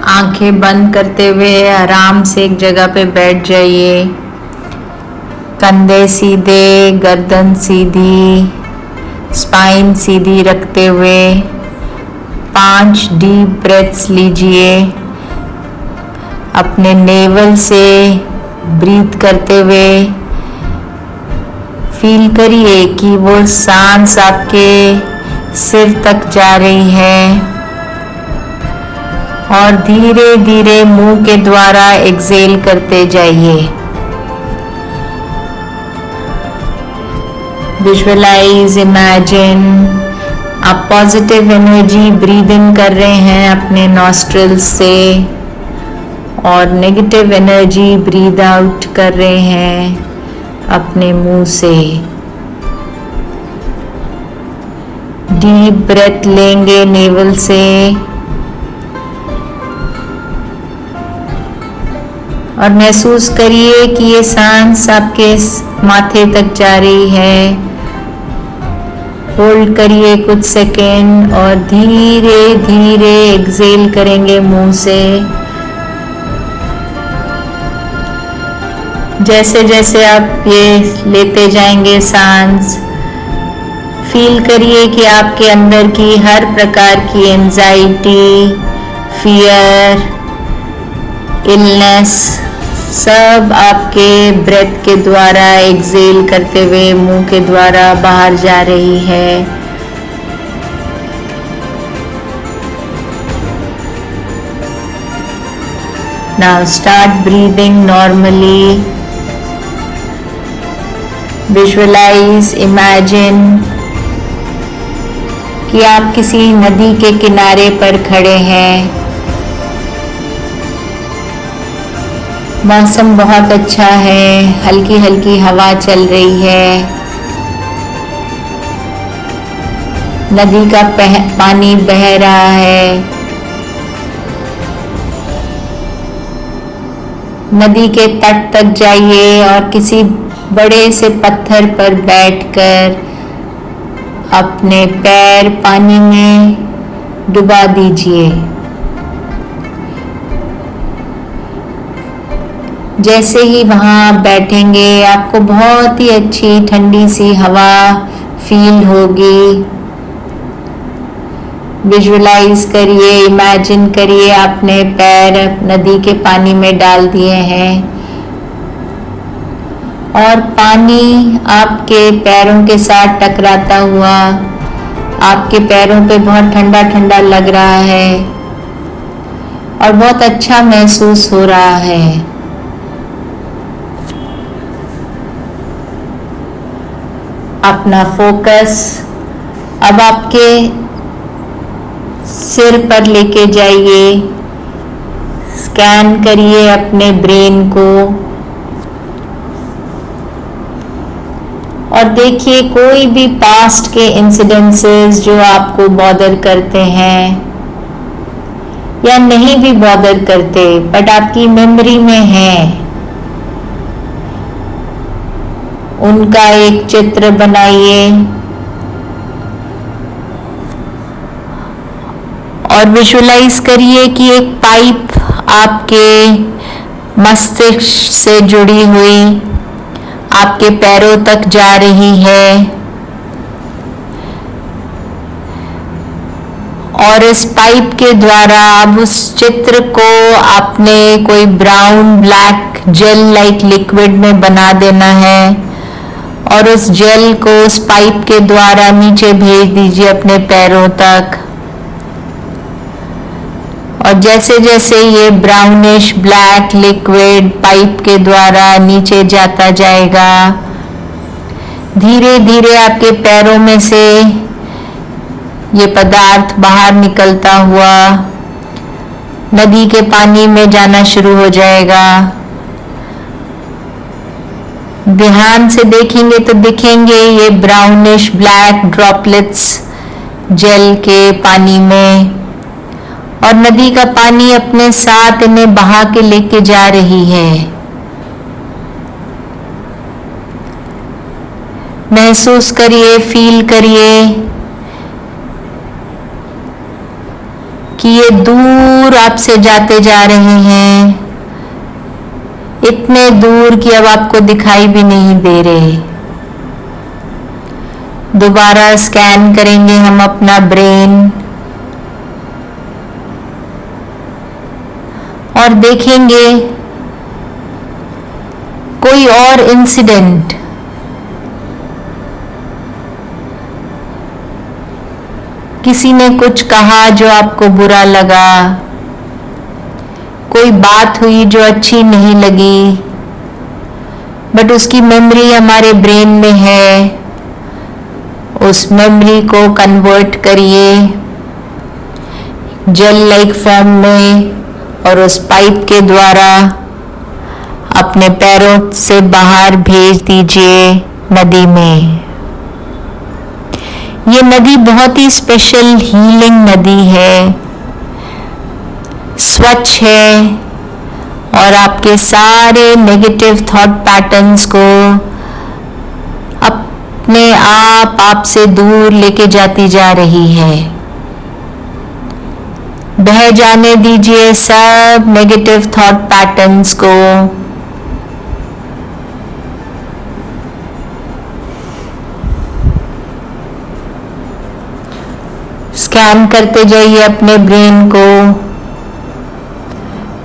आंखें बंद करते हुए आराम से एक जगह पे बैठ जाइए। कंधे सीधे, गर्दन सीधी, स्पाइन सीधी रखते हुए 5 डीप ब्रेथ्स लीजिए। अपने नेवल से ब्रीथ करते हुए फील करिए कि वो सांस आपके सिर तक जा रही है और धीरे धीरे मुंह के द्वारा एक्सेल करते जाइए। विजुअलाइज, इमेजिन आप पॉजिटिव एनर्जी ब्रीद इन कर रहे हैं अपने नॉस्ट्रिल्स से और नेगेटिव एनर्जी ब्रीद आउट कर रहे हैं अपने मुंह से। डीप ब्रेथ लेंगे नेवल से और महसूस करिए कि ये सांस आपके माथे तक जा रही है। होल्ड करिए कुछ सेकेंड और धीरे धीरे एक्सेल करेंगे मुंह से। जैसे जैसे आप ये लेते जाएंगे सांस, फील करिए कि आपके अंदर की हर प्रकार की एंजाइटी, फियर, इलनेस सब आपके ब्रेथ के द्वारा एक्सेल करते हुए मुंह के द्वारा बाहर जा रही है। Now start breathing normally. Visualise, imagine कि आप किसी नदी के किनारे पर खड़े हैं। मौसम बहुत अच्छा है, हल्की हल्की हवा चल रही है। नदी का पानी बह रहा है। नदी के तट तक जाइए और किसी बड़े से पत्थर पर बैठकर अपने पैर पानी में डुबा दीजिए। जैसे ही वहां बैठेंगे आपको बहुत ही अच्छी ठंडी सी हवा फील होगी। विजुअलाइज करिए, इमेजिन करिए आपने पैर नदी के पानी में डाल दिए हैं और पानी आपके पैरों के साथ टकराता हुआ आपके पैरों पे बहुत ठंडा ठंडा लग रहा है और बहुत अच्छा महसूस हो रहा है। अपना फोकस अब आपके सिर पर लेके जाइए। स्कैन करिए अपने ब्रेन को और देखिए कोई भी पास्ट के इंसिडेंसेस जो आपको बॉदर करते हैं या नहीं भी बॉदर करते बट आपकी मेमोरी में है, उनका एक चित्र बनाइए और विजुअलाइज करिए कि एक पाइप आपके मस्तिष्क से जुड़ी हुई आपके पैरों तक जा रही है और इस पाइप के द्वारा अब उस चित्र को आपने कोई brown black gel like liquid में बना देना है और उस जेल को उस पाइप के द्वारा नीचे भेज दीजिए अपने पैरों तक और जैसे जैसे ये ब्राउनिश ब्लैक लिक्विड पाइप के द्वारा नीचे जाता जाएगा, धीरे धीरे आपके पैरों में से ये पदार्थ बाहर निकलता हुआ नदी के पानी में जाना शुरू हो जाएगा। ध्यान से देखेंगे तो दिखेंगे ये ब्राउनिश ब्लैक ड्रॉपलेट्स जेल के पानी में और नदी का पानी अपने साथ इन्हें बहा के लेके जा रही है। महसूस करिए, फील करिए कि ये दूर दूर आपसे जाते जा रहे हैं, इतने दूर कि अब आपको दिखाई भी नहीं दे रहे। दोबारा स्कैन करेंगे हम अपना ब्रेन और देखेंगे कोई और इंसिडेंट, किसी ने कुछ कहा जो आपको बुरा लगा, कोई बात हुई जो अच्छी नहीं लगी, बट उसकी मेमोरी हमारे ब्रेन में है। उस मेमोरी को कन्वर्ट करिए जेल लाइक फॉर्म में और उस पाइप के द्वारा अपने पैरों से बाहर भेज दीजिए नदी में। ये नदी बहुत ही स्पेशल हीलिंग नदी है, स्वच्छ है और आपके सारे नेगेटिव थॉट पैटर्न्स को अपने आपसे दूर लेके जाती जा रही है। बह जाने दीजिए सब नेगेटिव थॉट पैटर्न्स को। स्कैन करते जाइए अपने ब्रेन को।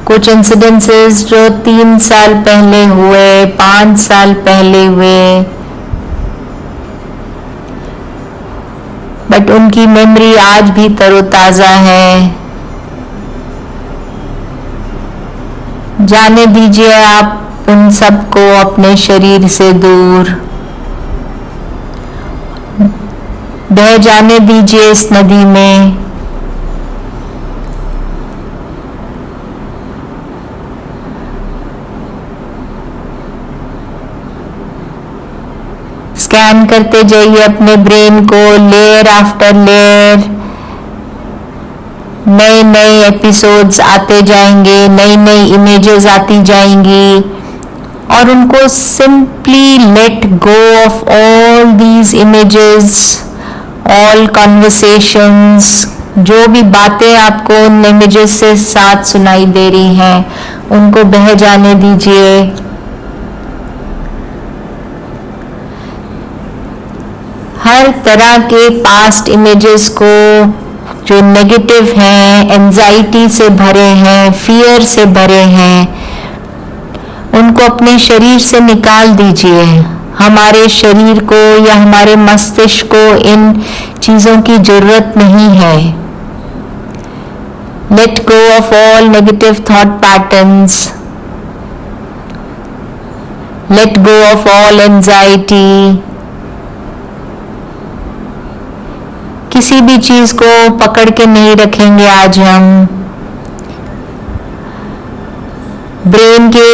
कुछ इंसिडेंसेस जो 3 साल पहले हुए, 5 साल पहले हुए, बट उनकी मेमोरी आज भी तरोताजा है। जाने दीजिए आप उन सबको अपने शरीर से दूर। बह जाने दीजिए इस नदी में। स्कैन करते जाइए अपने ब्रेन को, लेयर आफ्टर लेयर। नए नए एपिसोड्स आते जाएंगे, नई नई इमेजेस आती जाएंगी और उनको simply let go of all these images, all conversations. जो भी बातें आपको उन इमेजेस से साथ सुनाई दे रही हैं, उनको बह जाने दीजिए। हर तरह के पास्ट इमेजेस को जो नेगेटिव हैं, एंजाइटी से भरे हैं, फियर से भरे हैं, उनको अपने शरीर से निकाल दीजिए। हमारे शरीर को या हमारे मस्तिष्क को इन चीजों की जरूरत नहीं है। Let go of all negative thought patterns, let go of all anxiety. किसी भी चीज को पकड़ के नहीं रखेंगे आज हम। ब्रेन के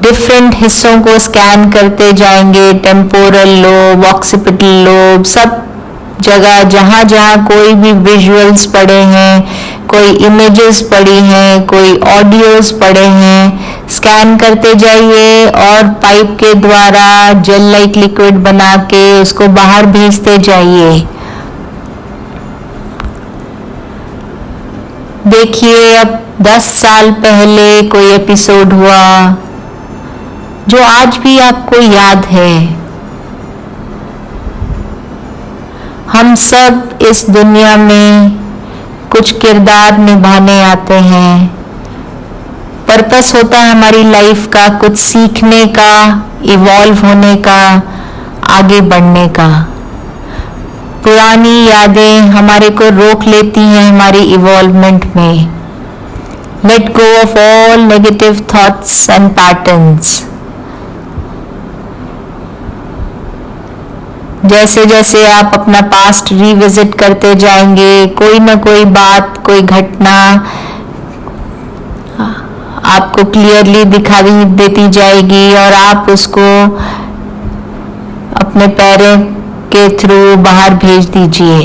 डिफरेंट हिस्सों को स्कैन करते जाएंगे, टेम्पोरल लोब, ऑक्सीपिटल लोब, सब जगह जहां जहां कोई भी विजुअल्स पड़े हैं, कोई इमेजेस पड़ी हैं, कोई ऑडियोज पड़े हैं, स्कैन करते जाइए और पाइप के द्वारा जेल लाइक लिक्विड बना के उसको बाहर भेजते जाइए। देखिए अब 10 साल पहले कोई एपिसोड हुआ जो आज भी आपको याद है। हम सब इस दुनिया में कुछ किरदार निभाने आते हैं। पर्पस होता है हमारी लाइफ का कुछ सीखने का, इवॉल्व होने का, आगे बढ़ने का। पुरानी यादें हमारे को रोक लेती हैं हमारी इवॉल्वमेंट में। Let go of all negative thoughts and patterns. जैसे जैसे आप अपना पास्ट रिविजिट करते जाएंगे, कोई ना कोई बात, कोई घटना आपको क्लियरली दिखाई देती जाएगी और आप उसको अपने पैरों के थ्रू बाहर भेज दीजिए।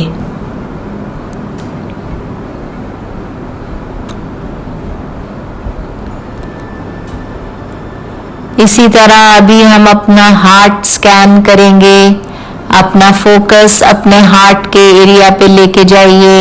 इसी तरह अभी हम अपना हार्ट स्कैन करेंगे। अपना फोकस अपने हार्ट के एरिया पे लेके जाइए।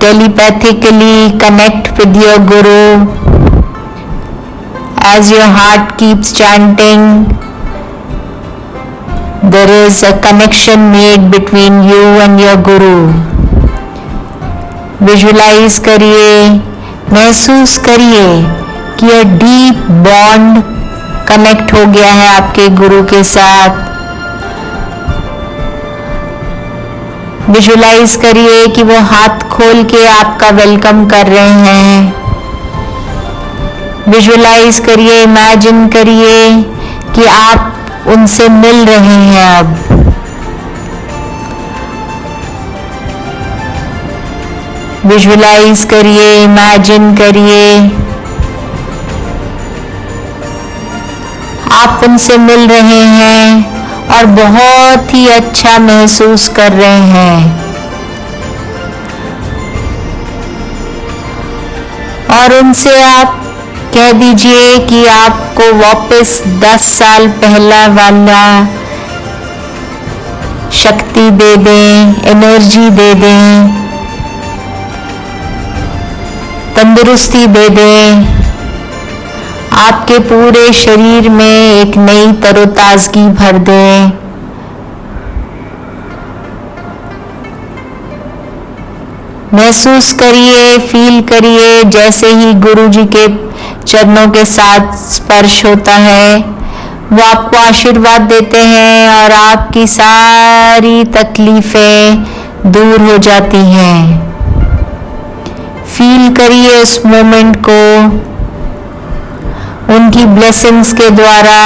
telepathically connect with your Guru. As your heart keeps chanting, there is a connection made between you and your Guru. Visualize करिए, महसूस करिए कि यह डीप बॉन्ड कनेक्ट हो गया है आपके गुरु के साथ. विजुलाइज करिए कि वो हाथ खोल के आपका वेलकम कर रहे हैं. विजुलाइज करिए, इमेजिन करिए कि आप उनसे मिल रहे हैं अब. विजुलाइज करिए, इमेजिन करिए आप उनसे मिल रहे हैं और बहुत ही अच्छा महसूस कर रहे हैं. और उनसे आप कह दीजिए कि आपको वापस 10 साल पहला वाला शक्ति दे दें, एनर्जी दे दें, तंदुरुस्ती दे दें. आपके पूरे शरीर में एक नई तरोताजगी भर दें. महसूस करिए, फील करिए जैसे ही गुरुजी के चरणों के साथ स्पर्श होता है, वो आपको आशीर्वाद देते हैं और आपकी सारी तकलीफें दूर हो जाती हैं. फील करिए उस मोमेंट को. उनकी ब्लेसिंग्स के द्वारा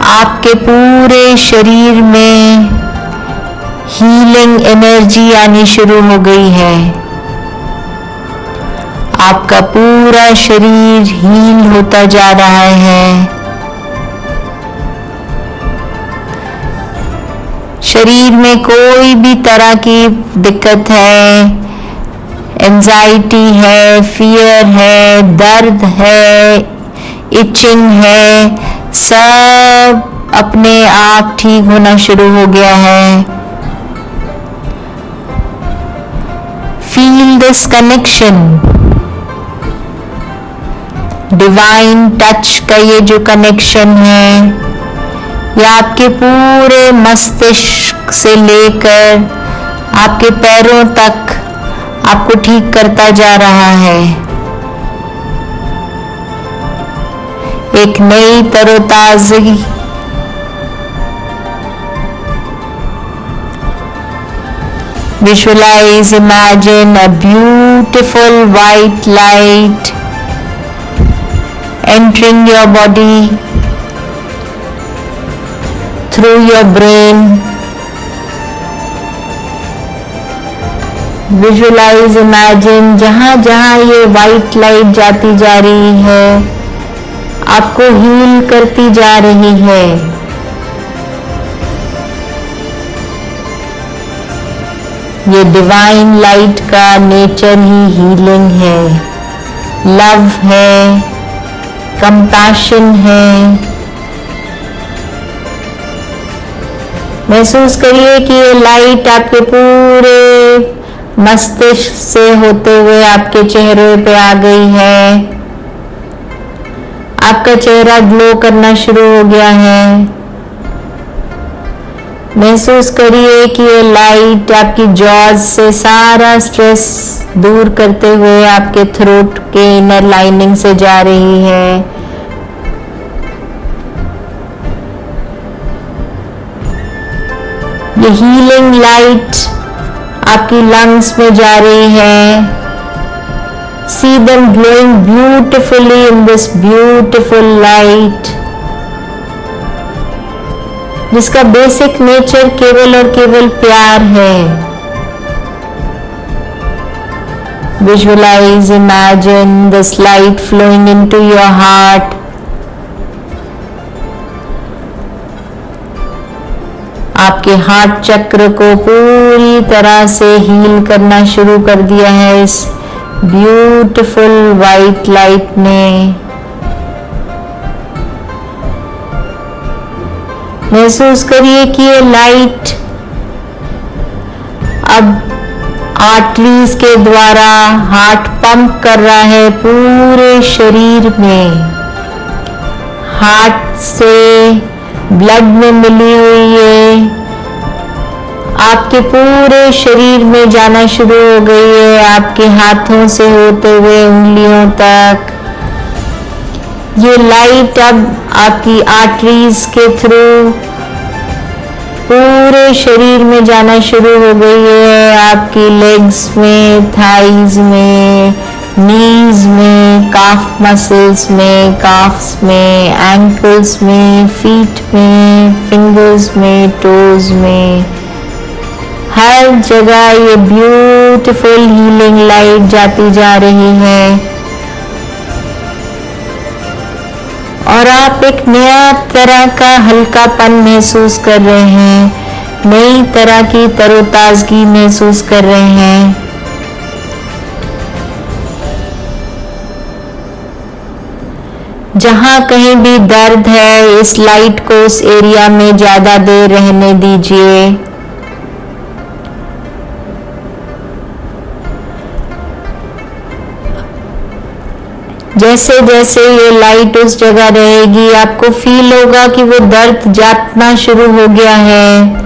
आपके पूरे शरीर में हीलिंग एनर्जी आनी शुरू हो गई है. आपका पूरा शरीर हील होता जा रहा है. शरीर में कोई भी तरह की दिक्कत है, एंजाइटी है, फियर है, दर्द है, इचिंग है, सब अपने आप ठीक होना शुरू हो गया है. Feel this connection. Divine touch का ये जो कनेक्शन है, ये आपके पूरे मस्तिष्क से लेकर आपके पैरों तक आपको ठीक करता जा रहा है. एक नई तरोताज़गी visualize, imagine a beautiful white light entering your body through your brain. Visualize, imagine जहाँ जहाँ ये white light जाती जा रही है, आपको हील करती जा रही है. ये डिवाइन लाइट का नेचर ही हीलिंग है, लव है, कंपैशन है. महसूस करिए कि ये लाइट आपके पूरे मस्तिष्क से होते हुए आपके चेहरे पे आ गई है. आपका चेहरा ग्लो करना शुरू हो गया है. महसूस करिए कि ये लाइट आपकी जॉज से सारा स्ट्रेस दूर करते हुए आपके थ्रोट के इनर लाइनिंग से जा रही है. ये हीलिंग लाइट आपकी लंग्स में जा रही है. See them glowing beautifully in this beautiful light, जिसका बेसिक नेचर केवल और केवल प्यार है. Visualize, imagine this light flowing into your heart. आपके हार्ट चक्र को पूरी तरह से हील करना शुरू कर दिया है इस ब्यूटीफुल वाइट लाइट ने. महसूस करिए कि ये लाइट अब आर्टरीज के द्वारा हार्ट पंप कर रहा है पूरे शरीर में। हार्ट से ब्लड में मिली हुई है, आपके पूरे शरीर में जाना शुरू हो गई है, आपके हाथों से होते हुए उंगलियों तक। ये लाइट अब आपकी आर्टरीज के थ्रू पूरे शरीर में जाना शुरू हो गई है, आपकी लेग्स में, थाइज में, नीज में, काफ मसल्स में, काफ्स में, एंकल्स में, फीट में, फिंगर्स में, टोज में, हर जगह ये ब्यूटीफुल हीलिंग लाइट जाती जा रही है। और आप एक नया तरह का हल्कापन महसूस कर रहे हैं, नई तरह की तरोताजगी महसूस कर रहे हैं। जहां कहीं भी दर्द है, इस लाइट को उस एरिया में ज्यादा देर रहने दीजिए। जैसे जैसे ये लाइट उस जगह रहेगी, आपको फील होगा कि वो दर्द जाना शुरू हो गया है।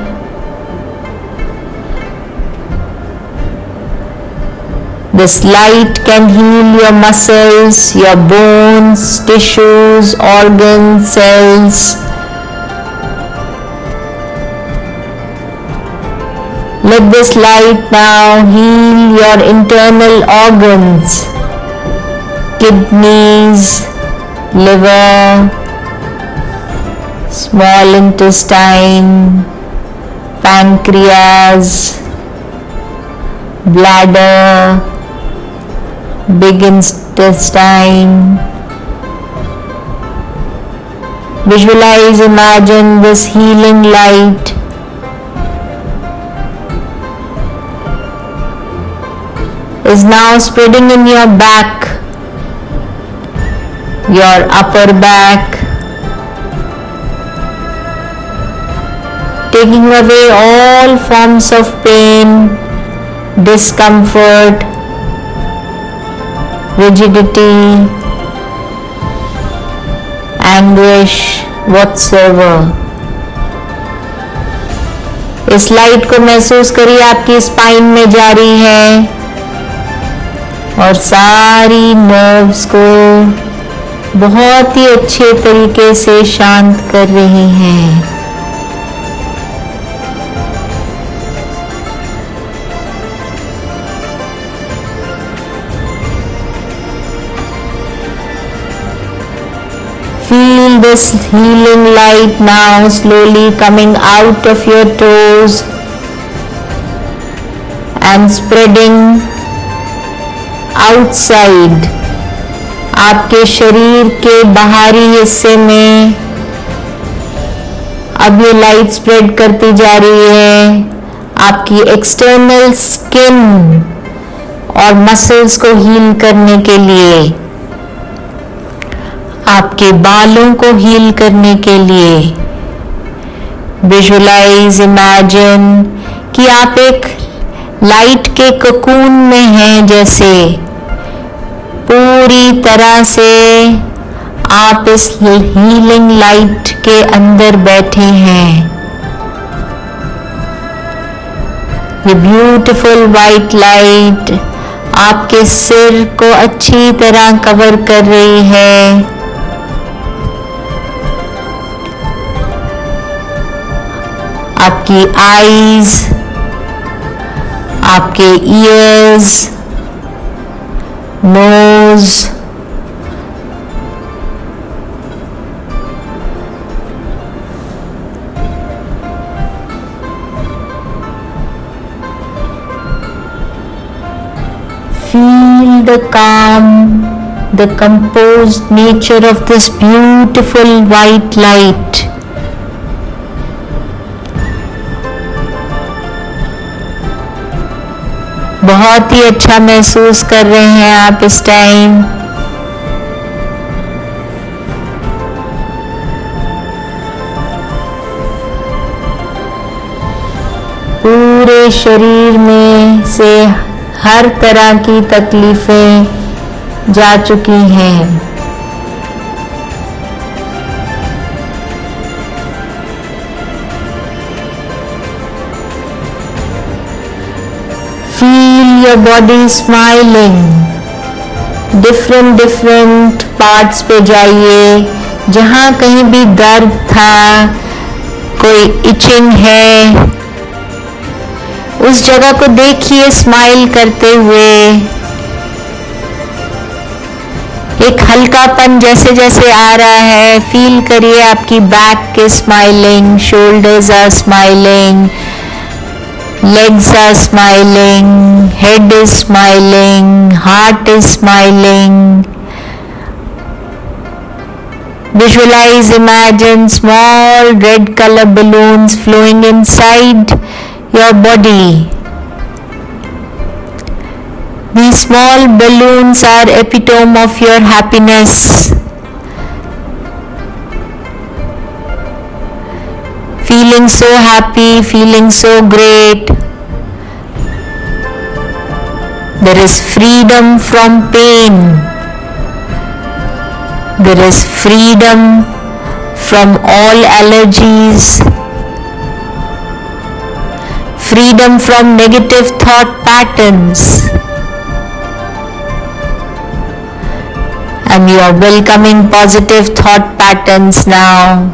This light can heal your muscles, your bones, tissues, organs, cells. Let this light now heal your internal organs. Kidneys, liver, small intestine, pancreas, bladder, big intestine. Visualize, imagine this healing light is now spreading in your back, your upper back, taking away all forms of pain, discomfort, rigidity, anguish whatsoever. इस light को महसूस करिए, आपकी spine में जा रही है और सारी नर्व्स को बहुत ही अच्छे तरीके से शांत कर रही हैं। Feel this healing light now slowly coming out of your toes and spreading outside. आपके शरीर के बाहरी हिस्से में अब ये लाइट स्प्रेड करती जा रही है, आपकी एक्सटर्नल स्किन और मसल्स को हील करने के लिए, आपके बालों को हील करने के लिए। विजुअलाइज, इमेजिन कि आप एक लाइट के कोकून में हैं, जैसे पूरी तरह से आप इस हीलिंग लाइट के अंदर बैठे हैं। ये ब्यूटीफुल वाइट लाइट आपके सिर को अच्छी तरह कवर कर रही है। आपकी आईज, आपके ears, nose, feel the calm, the composed nature of this beautiful white light. बहुत ही अच्छा महसूस कर रहे हैं आप इस टाइम। पूरे शरीर में से हर तरह की तकलीफें जा चुकी हैं। Feel your body smiling. Different parts पे जाइए, जहाँ कहीं भी दर्द था, कोई इचिंग है, उस जगह को देखिए स्माइल करते हुए। एक हल्कापन जैसे जैसे आ रहा है, फील करिए आपकी बैक के smiling, shoulders are smiling, legs are smiling, head is smiling, heart is smiling. Visualize, imagine small red color balloons flowing inside your body. These small balloons are epitome of your happiness. Feeling so happy, feeling so great. There is freedom from pain. There is freedom from all allergies. Freedom from negative thought patterns. And you are welcoming positive thought patterns now.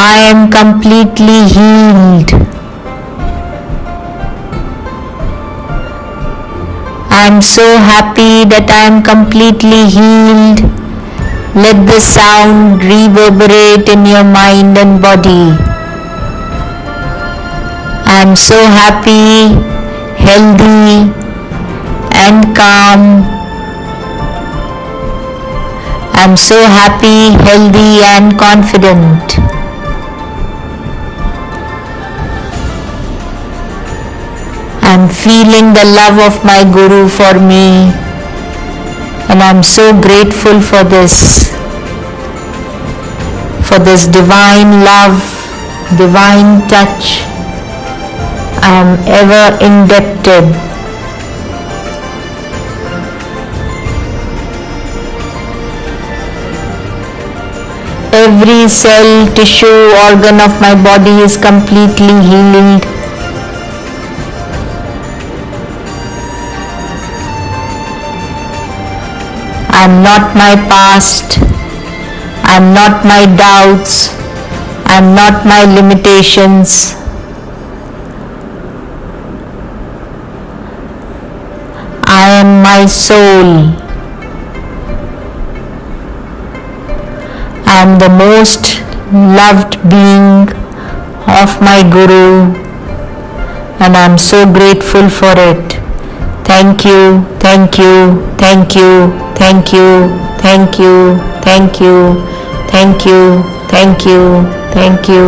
I am completely healed. I am so happy that I am completely healed. Let the sound reverberate in your mind and body. I am so happy, healthy, and calm. I am so happy, healthy, and confident. I am feeling the love of my Guru for me, and I am so grateful for this divine love, divine touch. I am ever indebted. Every cell, tissue, organ of my body is completely healed. I am not my past. I am not my doubts. I am not my limitations. I am my soul. I am the most loved being of my Guru, and I am so grateful for it. Thank you, thank you, thank you, thank you, thank you, thank you, thank you, thank you, thank you.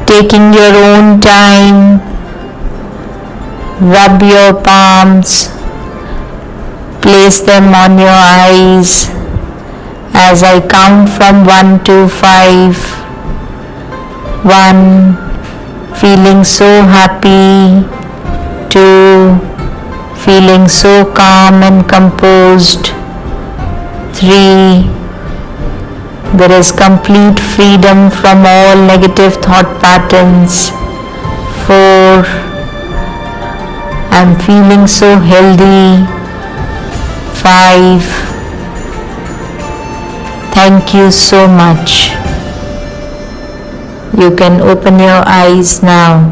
Taking your own time, rub your palms, place them on your eyes as I count from 1 to 5. 1, feeling so happy. 2, feeling so calm and composed. 3, there is complete freedom from all negative thought patterns. 4, I am feeling so healthy. 5, thank you so much. You can open your eyes now.